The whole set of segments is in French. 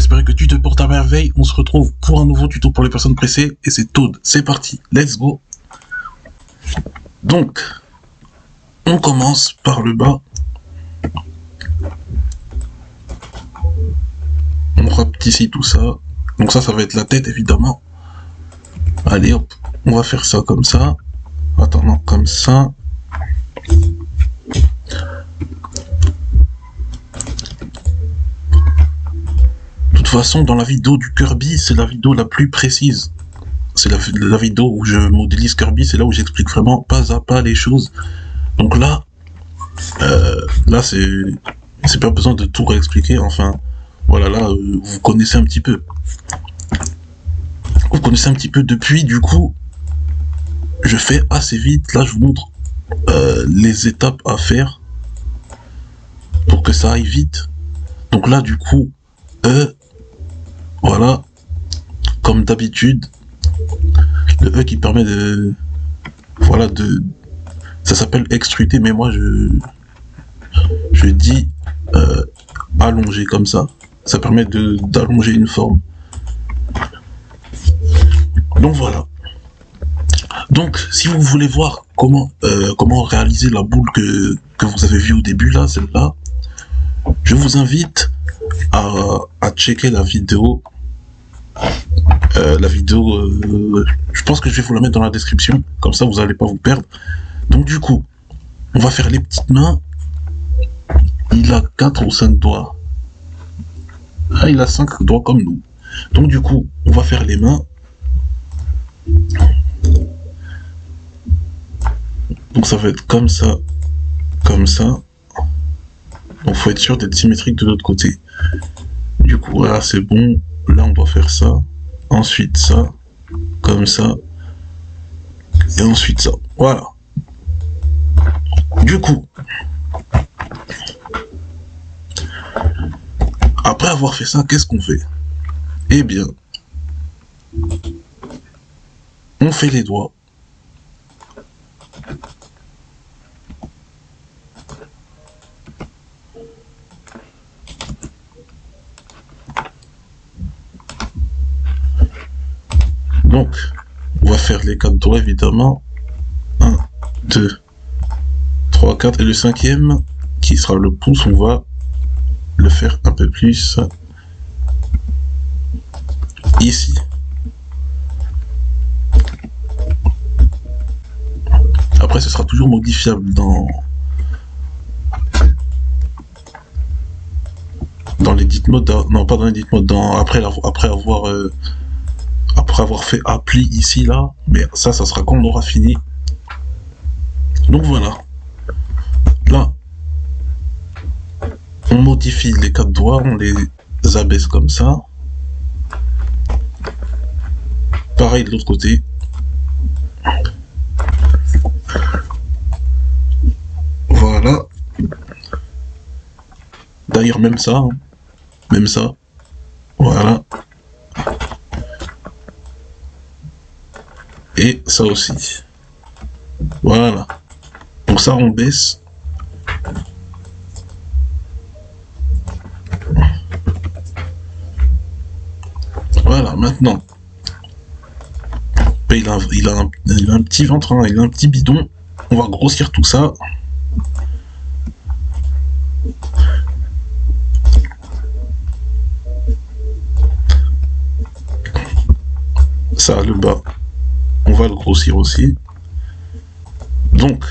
j'espère que tu te portes à merveille. On se retrouve pour un nouveau tuto pour les personnes pressées et c'est Toad. C'est parti, let's go. Donc, on commence par le bas. On rapetissait tout ça. Donc ça va être la tête évidemment. Allez hop, on va faire ça comme ça. Attends, non, comme ça. De toute façon, dans la vidéo du Kirby, c'est la vidéo la plus précise. C'est la vidéo où je modélise Kirby, c'est là où j'explique vraiment pas à pas les choses. Donc là, c'est pas besoin de tout réexpliquer. Enfin, voilà, là, vous connaissez un petit peu. Vous connaissez un petit peu depuis, du coup, je fais assez vite. Là, je vous montre les étapes à faire pour que ça aille vite. Donc là, du coup, voilà, comme d'habitude, le E qui permet de, voilà, ça s'appelle extruder, mais moi je dis allonger comme ça. Ça permet d'allonger une forme. Donc voilà. Donc si vous voulez voir comment réaliser la boule que vous avez vue au début là, celle-là, je vous invite à checker la vidéo. Je pense que je vais vous la mettre dans la description, comme ça vous n'allez pas vous perdre. Donc du coup, on va faire les petites mains. Il a 4 ou 5 doigts. Ah, il a 5 doigts comme nous. Donc du coup, on va faire les mains. Donc ça va être comme ça, comme ça. Donc faut être sûr d'être symétrique de l'autre côté. Du coup, voilà, c'est bon. Là, on doit faire ça. Ensuite ça, comme ça. Et ensuite ça. Voilà. Du coup, après avoir fait ça, qu'est-ce qu'on fait? Eh bien, on fait les doigts. Donc, on va faire les 4 doigts évidemment. 1, 2, 3, 4. Et le cinquième, qui sera le pouce, on va le faire un peu plus ici. Après, ce sera toujours modifiable dans l'edit mode. Non, pas dans l'edit mode. Après avoir fait appli ici là, mais ça sera quand on aura fini. Donc voilà. Là, on modifie les 4 doigts, on les abaisse comme ça. Pareil de l'autre côté. Voilà. D'ailleurs, même ça. Hein. Même ça. Voilà. Et ça aussi. Voilà. Donc ça, on baisse. Voilà, maintenant. Il a un petit ventre, hein, il a un petit bidon. On va grossir tout ça. Ça, le bas, on va le grossir aussi. Donc,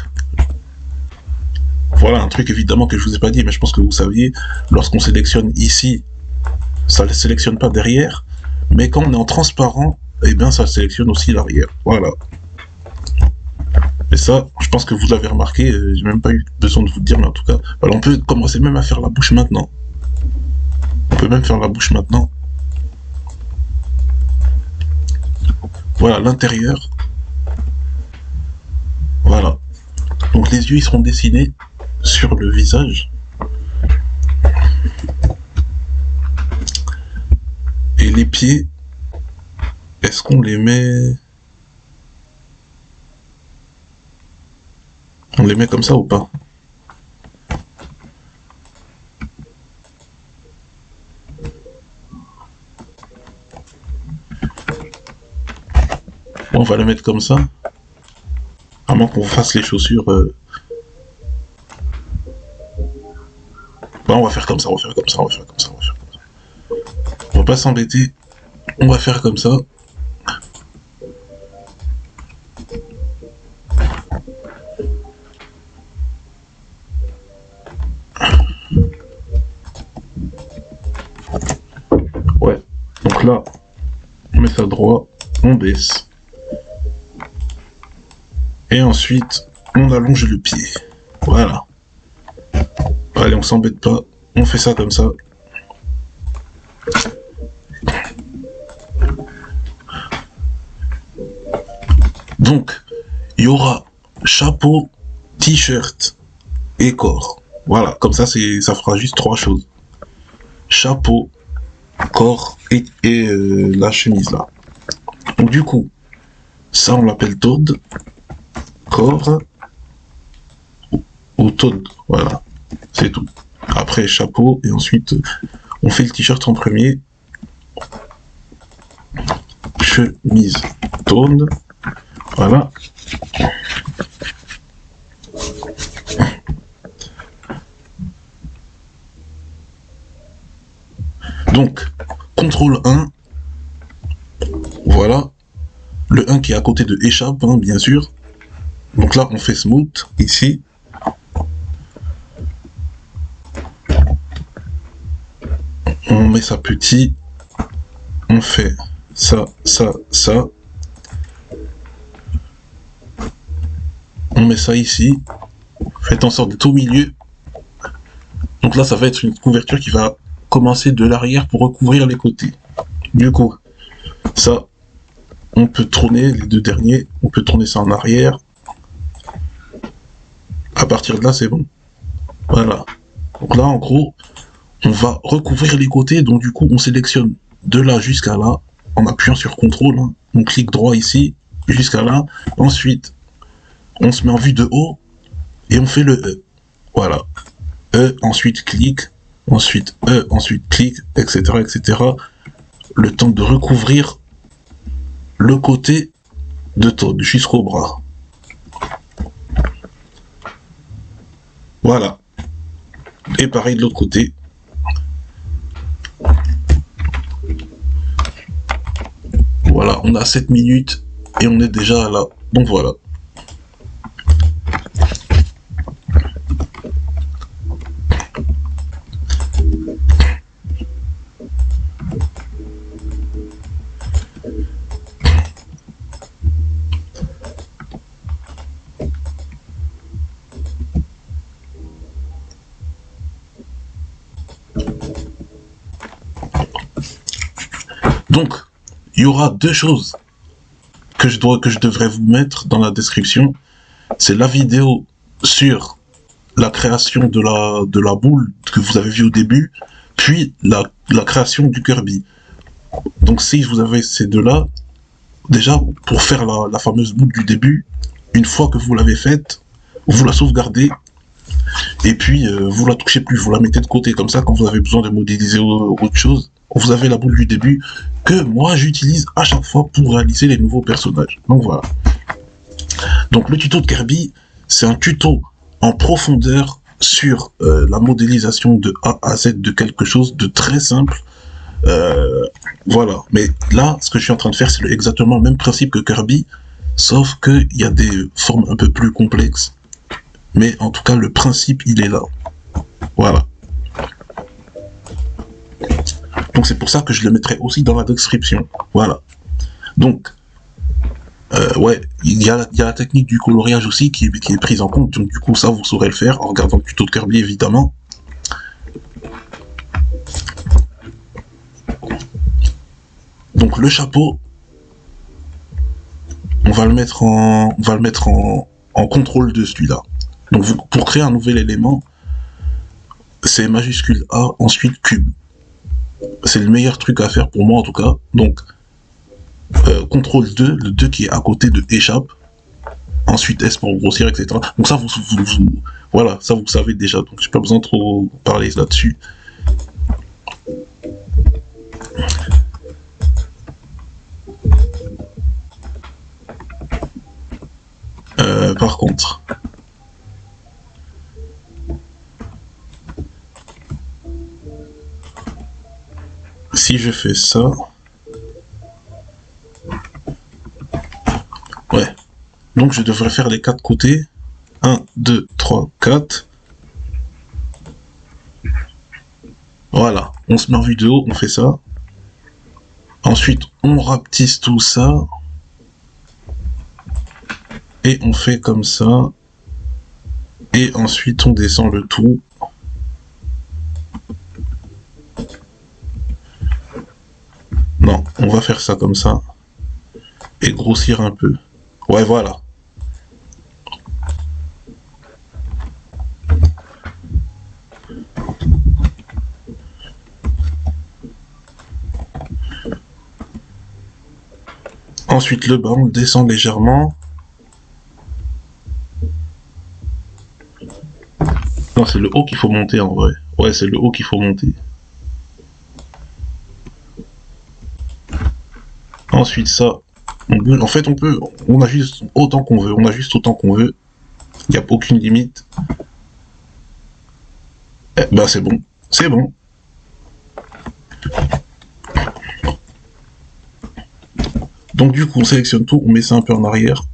voilà un truc évidemment que je vous ai pas dit, mais je pense que vous saviez, lorsqu'on sélectionne ici, ça ne sélectionne pas derrière, mais quand on est en transparent, eh bien ça sélectionne aussi l'arrière. Voilà. Et ça, je pense que vous l'avez remarqué, j'ai même pas eu besoin de vous le dire, mais en tout cas, voilà, on peut commencer même à faire la bouche maintenant. On peut même faire la bouche maintenant. Voilà, l'intérieur. Voilà. Donc les yeux, ils seront dessinés sur le visage. Et les pieds, est-ce qu'on les met... On les met comme ça ou pas? On va le mettre comme ça. À moins qu'on fasse les chaussures. Bah, on va faire comme ça, on va faire comme ça, on va faire comme ça, on va faire comme ça. On va pas s'embêter. On va faire comme ça. Ouais. Donc là, on met ça droit, on baisse. Et ensuite, on allonge le pied. Voilà. Allez, on s'embête pas. On fait ça comme ça. Donc, il y aura chapeau, t-shirt et corps. Voilà, comme ça, ça fera juste 3 choses. Chapeau, corps et la chemise là. Donc du coup, ça on l'appelle Toad. Corps ou Toad. Voilà, c'est tout. Après chapeau et ensuite on fait le t-shirt en premier. Chemise, Toad. Voilà. Donc, contrôle 1. Voilà. Le 1 qui est à côté de échappe, hein, bien sûr. Donc là, on fait smooth, ici. On met ça petit. On fait ça, ça, ça. On met ça ici. Faites en sorte d'être au milieu. Donc là, ça va être une couverture qui va commencer de l'arrière pour recouvrir les côtés. Du coup, ça, on peut tourner les 2 derniers. On peut tourner ça en arrière. À partir de là, c'est bon. Voilà. Donc là, en gros, on va recouvrir les côtés. Donc du coup, on sélectionne de là jusqu'à là en appuyant sur CTRL. Hein. On clique droit ici jusqu'à là. Ensuite, on se met en vue de haut et on fait le E. Voilà. E, ensuite clic, ensuite E, ensuite clic, etc., etc. Le temps de recouvrir le côté de Toad jusqu'au bras. Voilà. Et pareil de l'autre côté. Voilà, on a 7 minutes et on est déjà là. Donc voilà. Donc, il y aura 2 choses que je devrais vous mettre dans la description. C'est la vidéo sur la création de la boule que vous avez vue au début, puis la création du Kirby. Donc si vous avez ces 2-là, déjà, pour faire la fameuse boule du début, une fois que vous l'avez faite, vous la sauvegardez, et puis vous la touchez plus, vous la mettez de côté, comme ça, quand vous avez besoin de modéliser autre chose, vous avez la boule du début, que moi j'utilise à chaque fois pour réaliser les nouveaux personnages. Donc voilà. Donc le tuto de Kirby, c'est un tuto en profondeur sur la modélisation de A à Z de quelque chose de très simple. Voilà. Mais là, ce que je suis en train de faire, c'est exactement le même principe que Kirby, sauf qu'il y a des formes un peu plus complexes. Mais en tout cas, le principe, il est là. Voilà. Donc c'est pour ça que je le mettrai aussi dans la description. Voilà. Donc, ouais, il y a la technique du coloriage aussi qui est prise en compte. Donc du coup, ça, vous saurez le faire en regardant le tuto de Kirby, évidemment. Donc le chapeau, on va le mettre en contrôle de celui-là. Donc pour créer un nouvel élément, c'est majuscule A, ensuite cube. C'est le meilleur truc à faire pour moi en tout cas. Donc contrôle 2, le 2 qui est à côté de échappe. Ensuite S pour grossir, etc. Donc ça, voilà, ça vous savez déjà. Donc j'ai pas besoin de trop parler là-dessus. si je fais ça... Ouais. Donc je devrais faire les 4 côtés. 1, 2, 3, 4. Voilà. On se met en vue de haut, on fait ça. Ensuite, on rapetisse tout ça. Et on fait comme ça. Et ensuite, on descend le tout. Non, on va faire ça comme ça. Et grossir un peu. Ouais, voilà. Ensuite, le bas, on le descend légèrement. Non, c'est le haut qu'il faut monter en vrai. Ouais, c'est le haut qu'il faut monter. Ensuite, ça, on bouge. En fait, on ajuste autant qu'on veut. On ajuste autant qu'on veut. Il n'y a aucune limite. Eh ben, c'est bon. C'est bon. Donc, du coup, on sélectionne tout. On met ça un peu en arrière.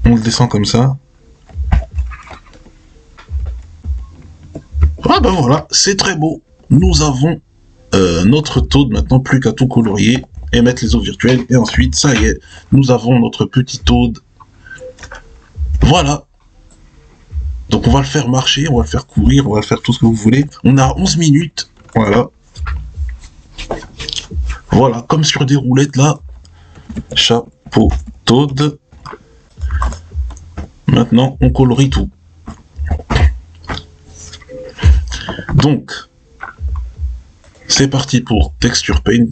On le descend comme ça. Ah ben voilà, c'est très beau. Nous avons notre Toad maintenant, plus qu'à tout colorier et mettre les eaux virtuelles. Et ensuite, ça y est, nous avons notre petit Toad. Voilà. Donc on va le faire marcher, on va le faire courir, on va le faire tout ce que vous voulez. On a 11 minutes. Voilà. Voilà, comme sur des roulettes là. Chapeau Toad. Maintenant, on colorie tout. Donc, c'est parti pour Texture Paint.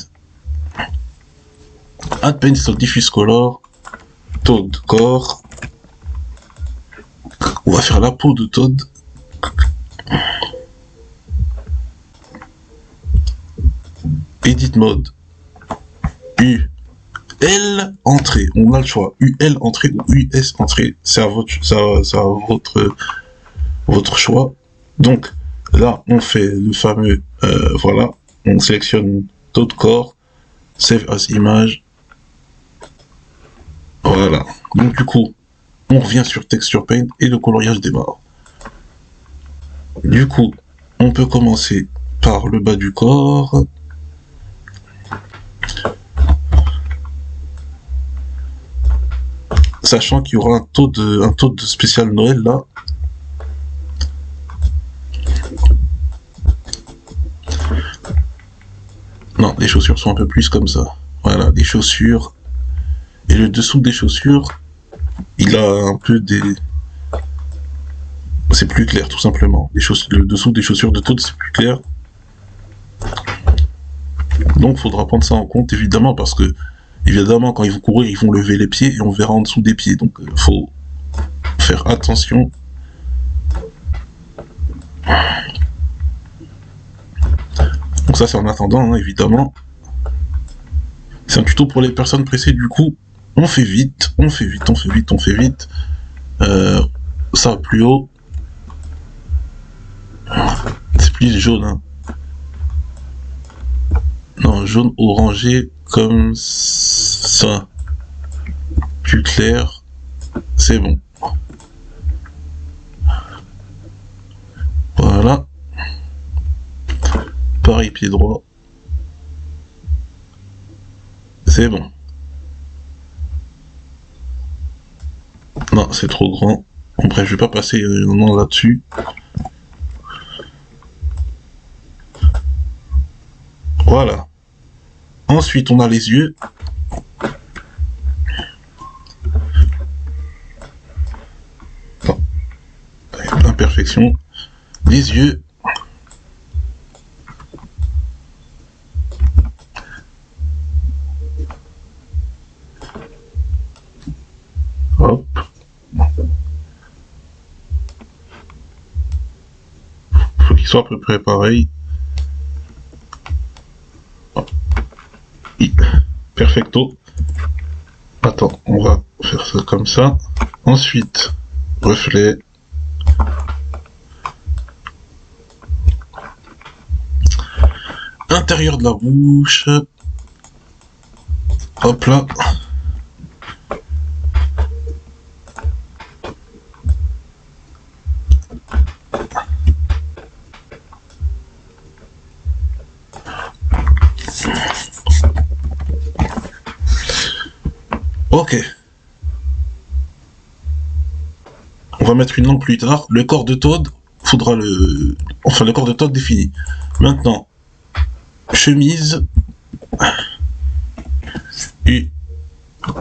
Add Pencil Diffuse Color. Toad Core. On va faire la peau de Toad. Edit Mode. UL entrée. On a le choix. UL entrée ou US entrée. C'est à votre choix. Donc, là, on fait le fameux, voilà, on sélectionne Toad Core, Save as Image, voilà. Donc du coup, on revient sur Texture Paint et le coloriage démarre. Du coup, on peut commencer par le bas du corps. Sachant qu'il y aura un Toad spécial Noël là. Non, les chaussures sont un peu plus comme ça. Voilà, les chaussures. Et le dessous des chaussures, il a un peu des... C'est plus clair, tout simplement. Le dessous des chaussures de Toad, c'est plus clair. Donc, il faudra prendre ça en compte, évidemment, parce que, évidemment, quand ils vont courir, ils vont lever les pieds et on verra en dessous des pieds. Donc, il faut faire attention. Donc ça, c'est en attendant, hein, évidemment. C'est un tuto pour les personnes pressées, du coup, on fait vite, on fait vite, on fait vite, on fait vite. Ça, plus haut. C'est plus jaune, hein. Non, jaune orangé, comme ça. Plus clair. C'est bon. Voilà. Pareil, pied droit. C'est bon. Non, c'est trop grand. Bon, bref, je vais pas passer un an là-dessus. Voilà. Ensuite, on a les yeux. Non. Imperfection. Les yeux. Hop. Faut qu'il soit à peu près pareil. Perfecto. Attends, on va faire ça comme ça. Ensuite, reflet. l'intérieur de la bouche. Hop là. Ok. On va mettre une langue plus tard. Le corps de Toad, faudra le... Enfin, le corps de Toad défini. Maintenant, chemise. U.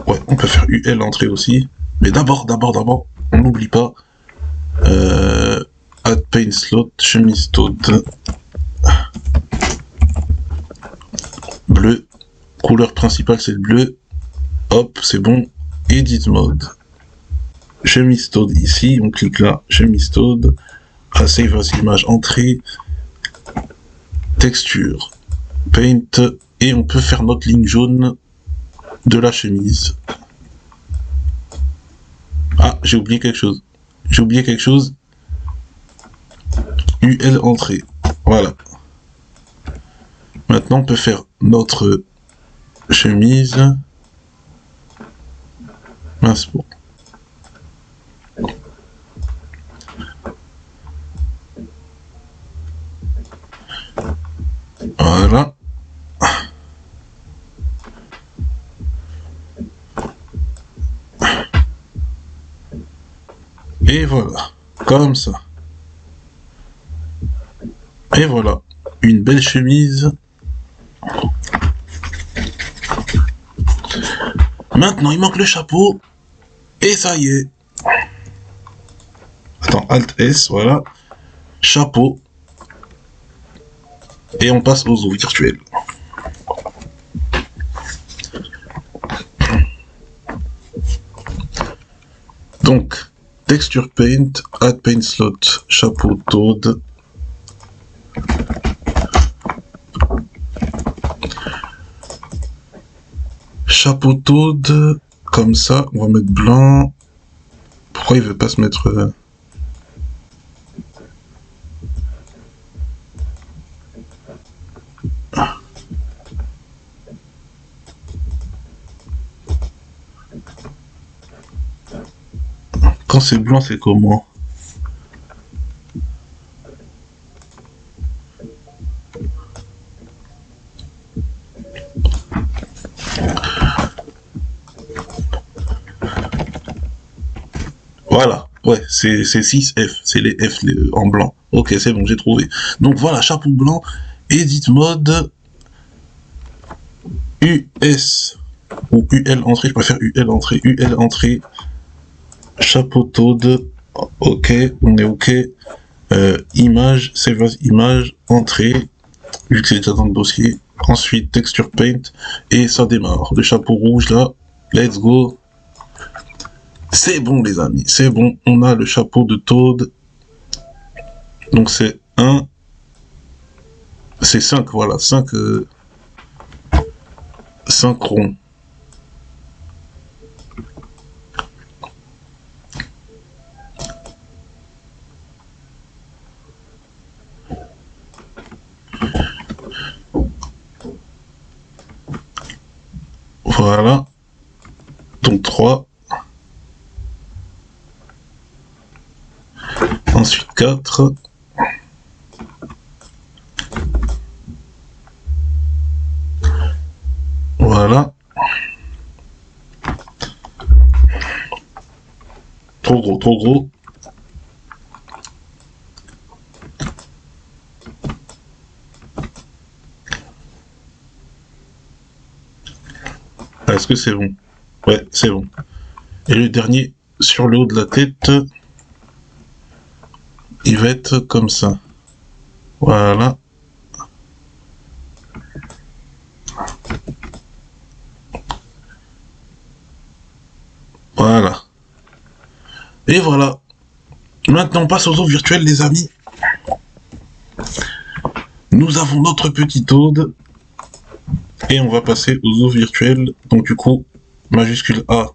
Ouais, on peut faire UL entrée aussi. Mais d'abord, on n'oublie pas. Add paint slot, chemise Toad. Bleu. Couleur principale, c'est le bleu. Hop, c'est bon. Edit mode. Chemise Toad ici, on clique là. Chemise Toad. Save as image entrée. Texture. Paint. Et on peut faire notre ligne jaune de la chemise. Ah, j'ai oublié quelque chose. UL entrée. Voilà. Maintenant, on peut faire notre chemise. Mince bon. Voilà. Et voilà. Comme ça. Et voilà. Une belle chemise. Maintenant, il manque le chapeau. Et ça y est. Attends, Alt S, voilà. Chapeau. Et on passe aux eaux virtuelles. Donc, texture paint, add paint slot, chapeau Toad. Chapeau Toad, comme ça, on va mettre blanc. Pourquoi il veut pas se mettre... Quand c'est blanc, c'est comment? Voilà, ouais, c'est 6F, c'est les F en blanc. Ok, c'est bon, j'ai trouvé. Donc voilà, chapeau blanc, edit mode, US, ou UL entrée, je préfère UL entrée, chapeau Toad, ok, on est ok, image, save as image, entrée, vu que c'est déjà dans le dossier, ensuite texture paint, et ça démarre. Le chapeau rouge là, let's go. C'est bon les amis, c'est bon, on a le chapeau de Toad. Donc c'est 1, c'est 5, voilà, 5 ronds. Voilà. Donc 3. Ensuite 4. Voilà. Trop gros. Est-ce que c'est bon? Ouais, c'est bon. Et le dernier, sur le haut de la tête, il va être comme ça. Voilà. Voilà. Et voilà. Maintenant, on passe aux eaux virtuelles, les amis. Nous avons notre petit Toad. Et on va passer aux eaux virtuelles. Donc du coup, majuscule A,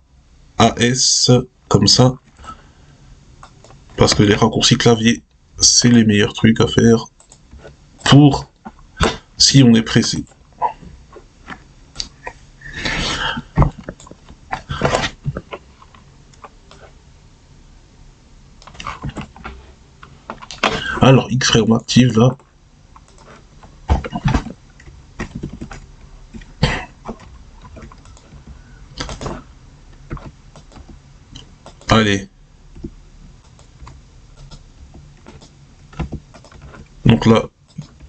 AS, comme ça. Parce que les raccourcis clavier, c'est les meilleurs trucs à faire pour si on est pressé. Alors, X-Ray on active là. Allez. Donc là,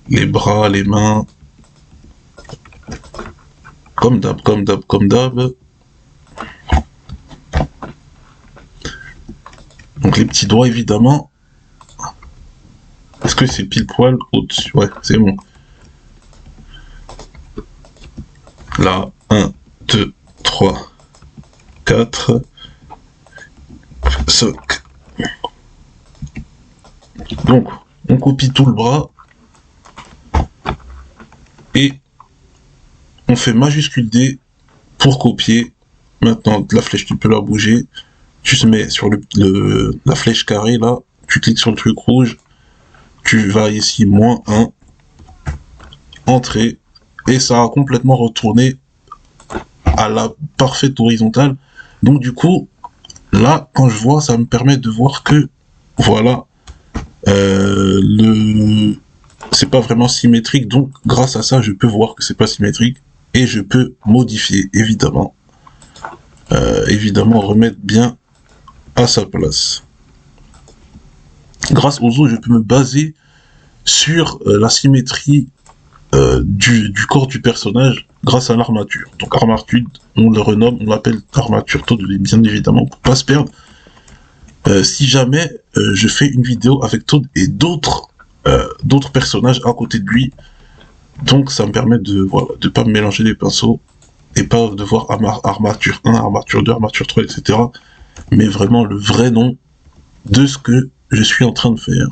les bras, les mains. Comme d'hab, comme d'hab, comme d'hab. Donc les petits doigts évidemment. Est-ce que c'est pile poil au-dessus? Ouais, c'est bon. Là, 1, 2, 3, 4, 5. Donc, on copie tout le bras. Et on fait majuscule D pour copier. Maintenant, la flèche, tu peux la bouger. Tu te mets sur la flèche carrée, là. Tu cliques sur le truc rouge. Tu vas ici, -1. Entrée. Et ça a complètement retourné à la parfaite horizontale. Donc, du coup, là, quand je vois, ça me permet de voir que, voilà, c'est pas vraiment symétrique. Donc, grâce à ça, je peux voir que c'est pas symétrique. Et je peux modifier, évidemment. Évidemment, remettre bien à sa place. Grâce aux os, je peux me baser sur la symétrie du corps du personnage grâce à l'armature. Donc armature, on le renomme, on l'appelle armature Toad, bien évidemment, pour pas se perdre. Si jamais je fais une vidéo avec Toad et d'autres personnages à côté de lui, donc ça me permet de pas me mélanger les pinceaux et pas de voir armature 1, armature 2, armature 3, etc. Mais vraiment le vrai nom de ce que je suis en train de faire.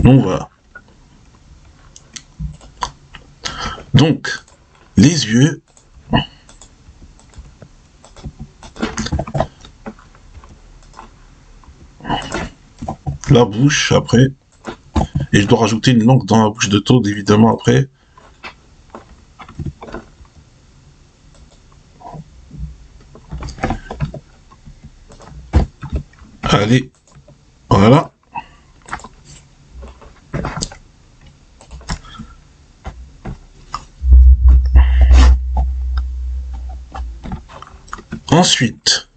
Donc voilà. Donc, les yeux. La bouche après. Et je dois rajouter une langue dans la bouche de Toad, évidemment, après. Allez, voilà. Ensuite,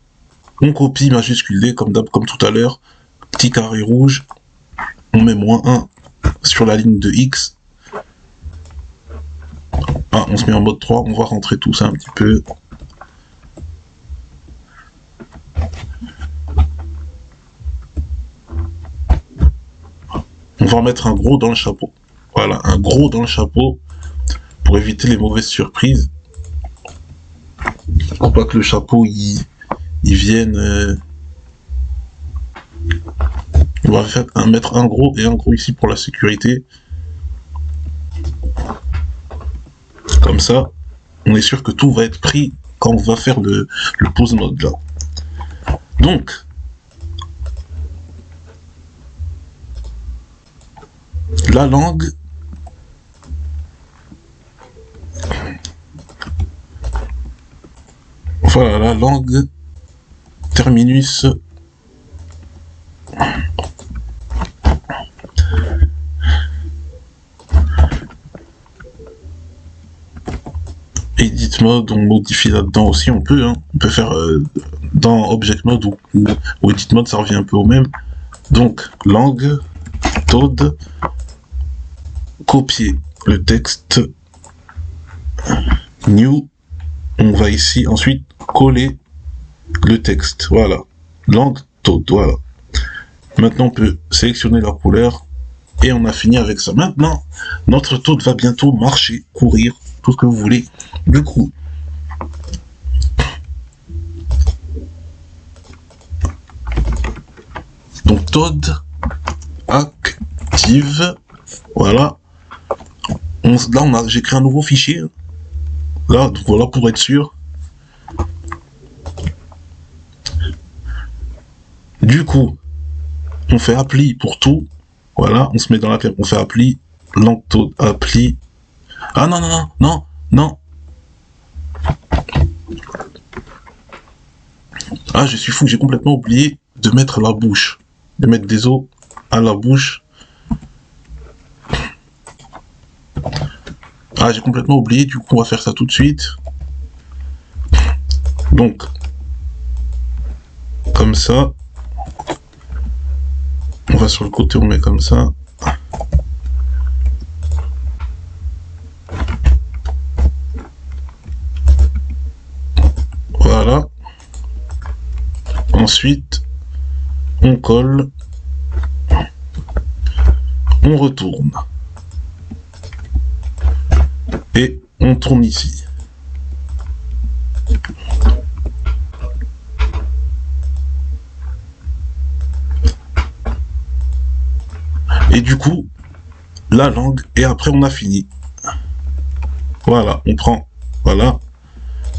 on copie majuscule D comme tout à l'heure. Petit carré rouge. On met -1 sur la ligne de X. Ah, on se met en mode 3. On va rentrer tout ça un petit peu. On va mettre un gros dans le chapeau. Voilà, un gros dans le chapeau pour éviter les mauvaises surprises. Pour pas que le chapeau il vienne. On va mettre un gros et un gros ici pour la sécurité. Comme ça, on est sûr que tout va être pris quand on va faire le pose mode là. Donc, la langue. Voilà, la langue. Terminus. Edit mode, on modifie là-dedans aussi, on peut faire dans object mode ou edit mode, ça revient un peu au même. Donc, langue, Toad, copier le texte, new, on va ici ensuite coller le texte, voilà, langue, Toad, voilà. Maintenant, on peut sélectionner la couleur et on a fini avec ça. Maintenant, notre Toad va bientôt marcher, courir, tout ce que vous voulez. Du coup, donc Toad active, voilà. Là, j'ai créé un nouveau fichier. Là, donc voilà, pour être sûr. Du coup, on fait appli pour tout. Voilà, on se met dans la clé, on fait appli, langue Toad, appli. Ah non, non, non, non, non. Ah, je suis fou, j'ai complètement oublié de mettre la bouche. De mettre des os à la bouche. Ah, j'ai complètement oublié, du coup, on va faire ça tout de suite. Donc, comme ça. On va sur le côté, on met comme ça. Voilà. Ensuite, on colle. On retourne. Et on tourne ici. Et du coup, la langue, et après on a fini. Voilà, on prend, voilà,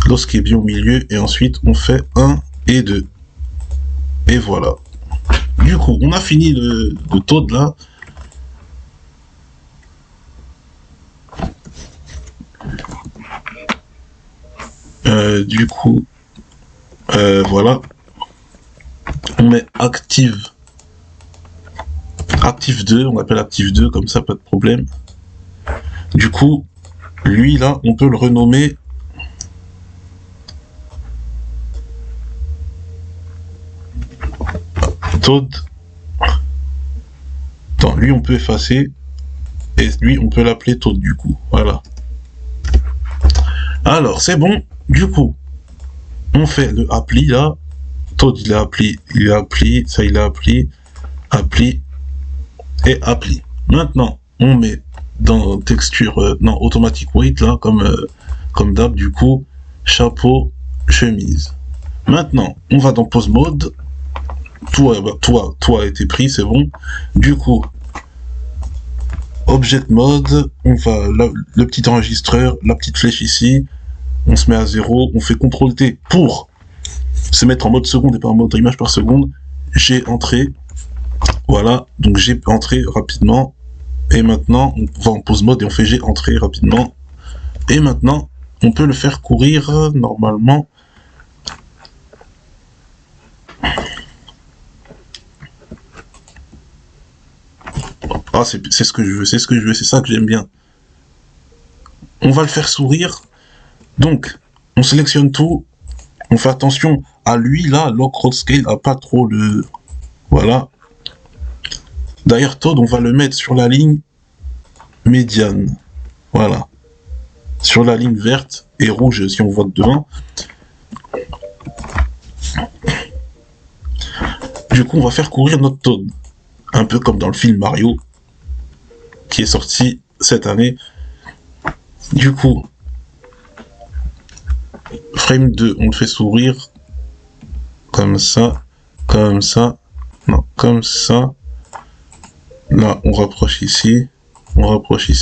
l'os qui est bien au milieu, et ensuite on fait 1 et 2. Et voilà. Du coup, on a fini le Toad là. Du coup, voilà. On met active 2, on appelle active 2, comme ça, pas de problème. Du coup, lui là, on peut le renommer Toad. Attends, lui on peut effacer, et lui on peut l'appeler Toad du coup, voilà. Alors, c'est bon, du coup, on fait le appli là. Toad il est appli, ça il est appli, et appli. Maintenant, on met dans texture, non, automatic weight là, comme d'hab, du coup, chapeau, chemise. Maintenant, on va dans pose mode. Tout a été pris, c'est bon. Du coup, object mode, on va le petit enregistreur, la petite flèche ici, on se met à 0, on fait CTRL T pour se mettre en mode seconde et pas en mode image par seconde. J'ai entré, voilà, donc j'ai entré rapidement, et maintenant on va en pause mode et on fait j'ai entré rapidement, et maintenant on peut le faire courir normalement. Ah, c'est ce que je veux, c'est ça que j'aime bien. On va le faire sourire, donc on sélectionne tout, on fait attention à lui là, lock road scale a pas trop le, voilà. D'ailleurs Toad on va le mettre sur la ligne médiane, voilà, sur la ligne verte et rouge si on voit de devant. Du coup on va faire courir notre Toad, un peu comme dans le film Mario qui est sorti cette année. Du coup, frame 2, on le fait sourire comme ça, non, comme ça. Là, on rapproche ici,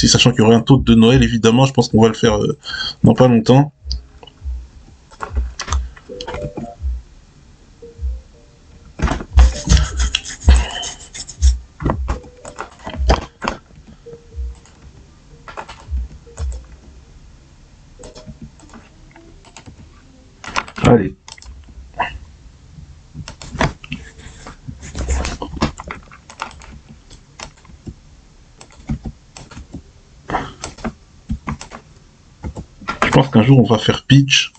sachant qu'il y aurait un Toad de Noël, évidemment, je pense qu'on va le faire dans pas longtemps. Allez. Je pense qu'un jour on va faire Peach.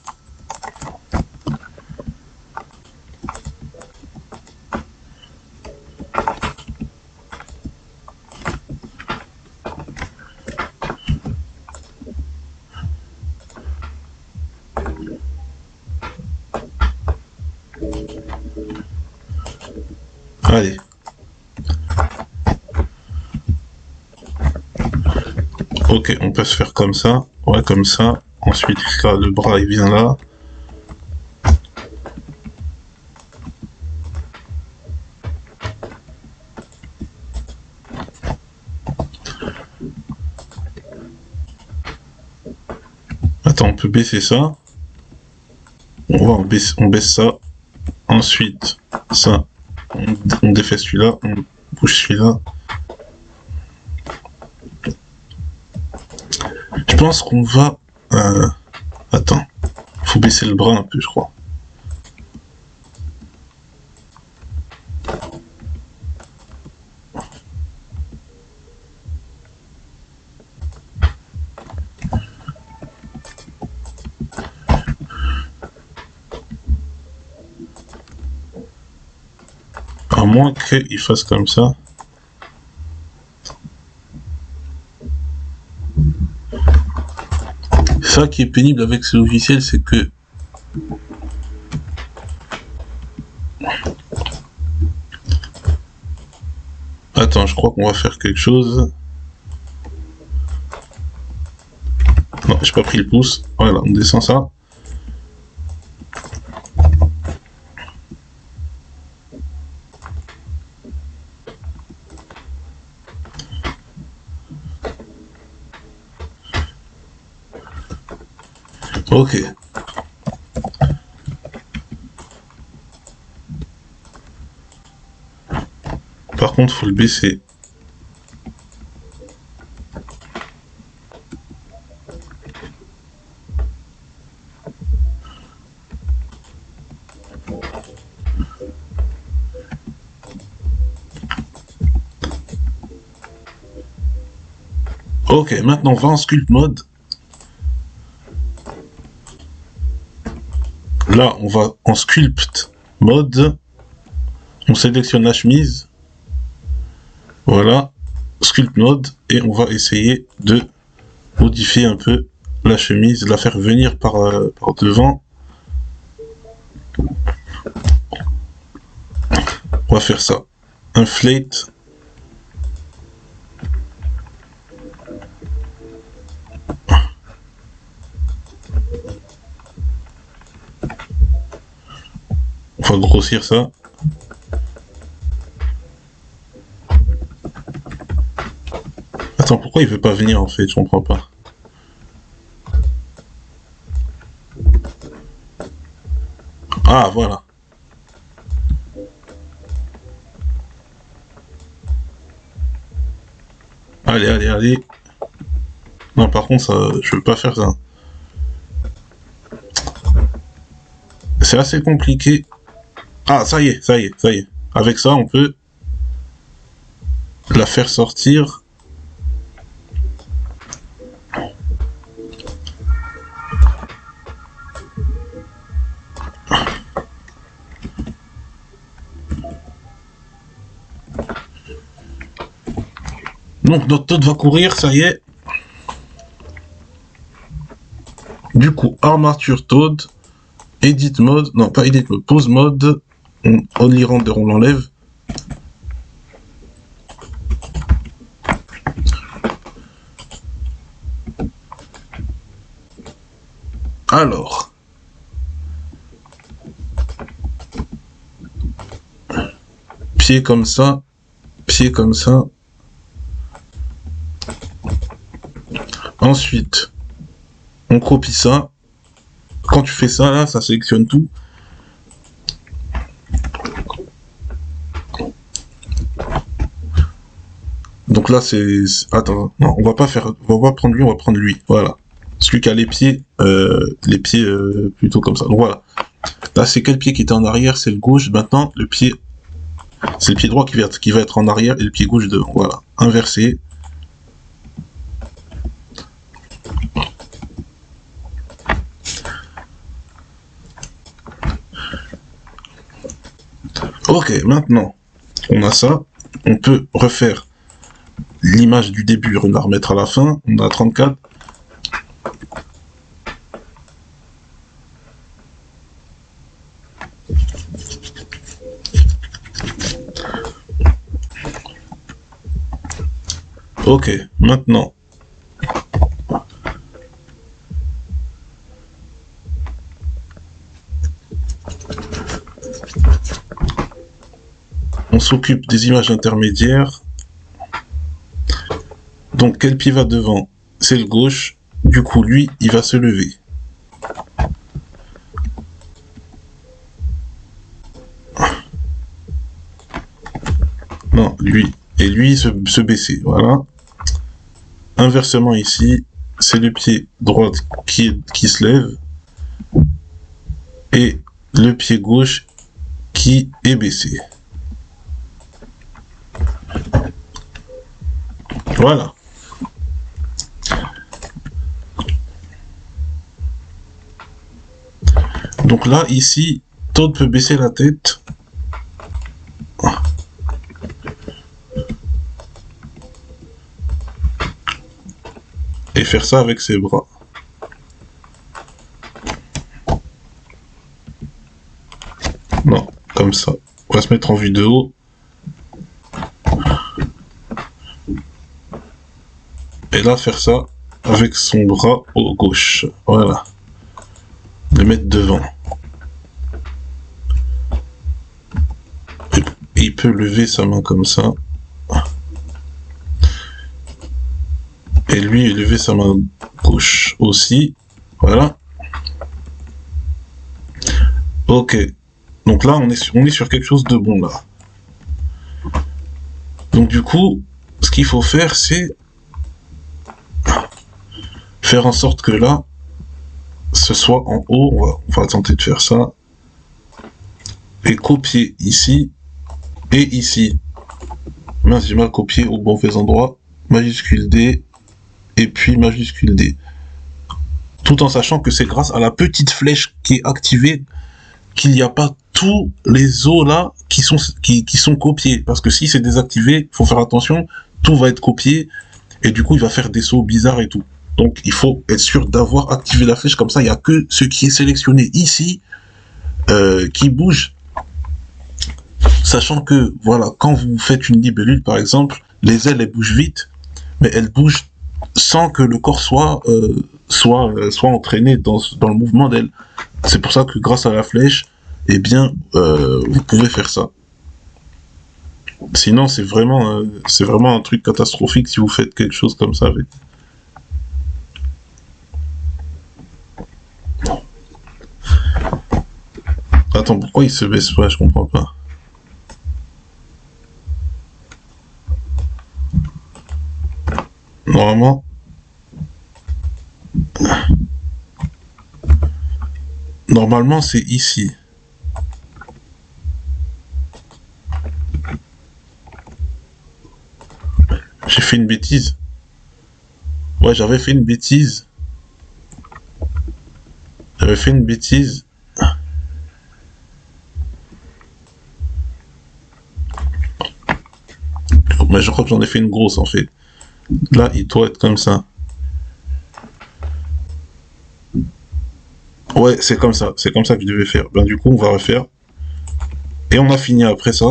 Allez. Ok, on peut se faire comme ça. Ouais, comme ça. Ensuite, là, le bras, il vient là. Attends, on peut baisser ça. On baisse ça. Ensuite, ça. On défait celui-là. On bouge celui-là. Je pense qu'on va... Attends. Faut baisser le bras un peu, je crois. À moins qu'il fasse comme ça. Ça qui est pénible avec ce logiciel, c'est que attends, je crois qu'on va faire quelque chose. Non, j'ai pas pris le pouce. Voilà, on descend ça. Ok. Par contre, faut le baisser. Ok, maintenant on va en sculpt mode. Là, on va en sculpt mode. On sélectionne la chemise. Voilà, sculpt mode. Et on va essayer de modifier un peu la chemise, la faire venir par devant. On va faire ça. Inflate. On va grossir ça. Attends, pourquoi il veut pas venir en fait? Je comprends pas. Ah, voilà. Allez, allez, allez. Non, par contre, ça, je veux pas faire ça. C'est assez compliqué. Ah, ça y est, ça y est, ça y est. Avec ça, on peut la faire sortir. Donc notre Todd va courir, ça y est. Du coup, armature Todd, edit mode, non pas edit mode, pose mode, only render, on l'enlève. Alors, pied comme ça, pied comme ça. Ensuite, on copie ça. Quand tu fais ça, là, ça sélectionne tout. Donc là, c'est... Attends, non, on va pas faire... On va pas prendre lui, on va prendre lui. Voilà. Celui qui a les pieds plutôt comme ça. Donc voilà. Là, c'est quel pied qui était en arrière? C'est le gauche. Maintenant, le pied... C'est le pied droit qui va être en arrière et le pied gauche devant. Voilà. Inversé. Ok, maintenant, on a ça. On peut refaire l'image du début, on la remettre à la fin. On a 34. Ok, maintenant. On s'occupe des images intermédiaires. Donc, quel pied va devant? C'est le gauche. Du coup, lui, il va se lever. Non, lui. Et lui, se baisser. Voilà. Inversement ici. c'est le pied droit qui se lève et le pied gauche qui est baissé. Voilà. Donc là, ici, Toad peut baisser la tête. Et faire ça avec ses bras. Non, comme ça. On va se mettre en vue de haut. Et là, faire ça avec son bras au gauche. Voilà. Le mettre devant. Et il peut lever sa main comme ça. Et lui, lever sa main gauche aussi. Voilà. Ok. Donc là, on est sur quelque chose de bon, là. Donc du coup, ce qu'il faut faire, c'est faire en sorte que là, ce soit en haut. On va tenter de faire ça. Et copier ici et ici. Mince, j'ai mal copié au mauvais endroit. Majuscule D et puis majuscule D. Tout en sachant que c'est grâce à la petite flèche qui est activée qu'il n'y a pas tous les os là qui sont copiés. Parce que si c'est désactivé, faut faire attention, tout va être copié et du coup il va faire des sauts bizarres et tout. Donc il faut être sûr d'avoir activé la flèche, comme ça il n'y a que ce qui est sélectionné ici qui bouge. Sachant que, voilà, quand vous faites une libellule par exemple, les ailes elles bougent vite, mais elles bougent sans que le corps soit entraîné dans le mouvement d'elles. C'est pour ça que grâce à la flèche, eh bien, vous pouvez faire ça. Sinon, c'est vraiment un truc catastrophique si vous faites quelque chose comme ça avec. Attends, pourquoi il se baisse pas? Je comprends pas. Normalement, c'est ici. J'ai fait une bêtise. Ouais, j'avais fait une bêtise. Mais je crois que j'en ai fait une grosse en fait. Là, il doit être comme ça. Ouais, c'est comme ça que je devais faire. Ben du coup, on va refaire. Et on a fini après ça.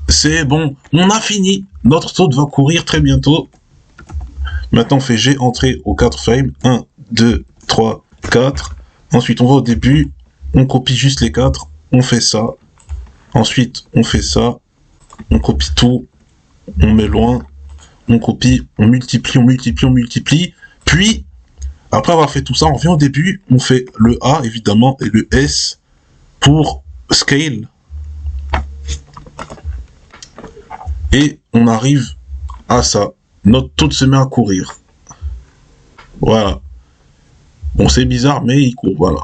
C'est bon, on a fini. Notre Toad va courir très bientôt. Maintenant, on fait G, entrée aux 4 frames. 1, 2, 3, 4. Ensuite, on va au début. On copie juste les 4. On fait ça. Ensuite, on fait ça. On copie tout. On met loin. On copie. On multiplie. Puis, après avoir fait tout ça, on revient au début. On fait le A, évidemment, et le S pour scale. Et on arrive à ça. Notre Toad se met à courir. Voilà. Bon, c'est bizarre, mais il court, voilà.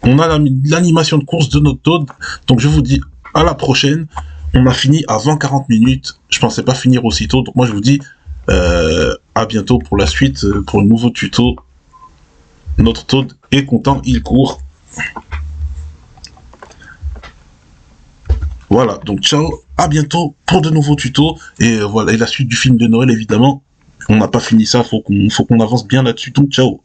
On a l'animation de course de notre Toad. Donc je vous dis à la prochaine. On a fini avant 40 minutes. Je pensais pas finir aussitôt. Donc moi je vous dis à bientôt pour la suite, pour le nouveau tuto. Notre Toad est content, il court. Voilà, donc ciao, à bientôt pour de nouveaux tutos. Et voilà, et la suite du film de Noël évidemment. On n'a pas fini ça, faut qu'on avance bien là-dessus. Donc ciao.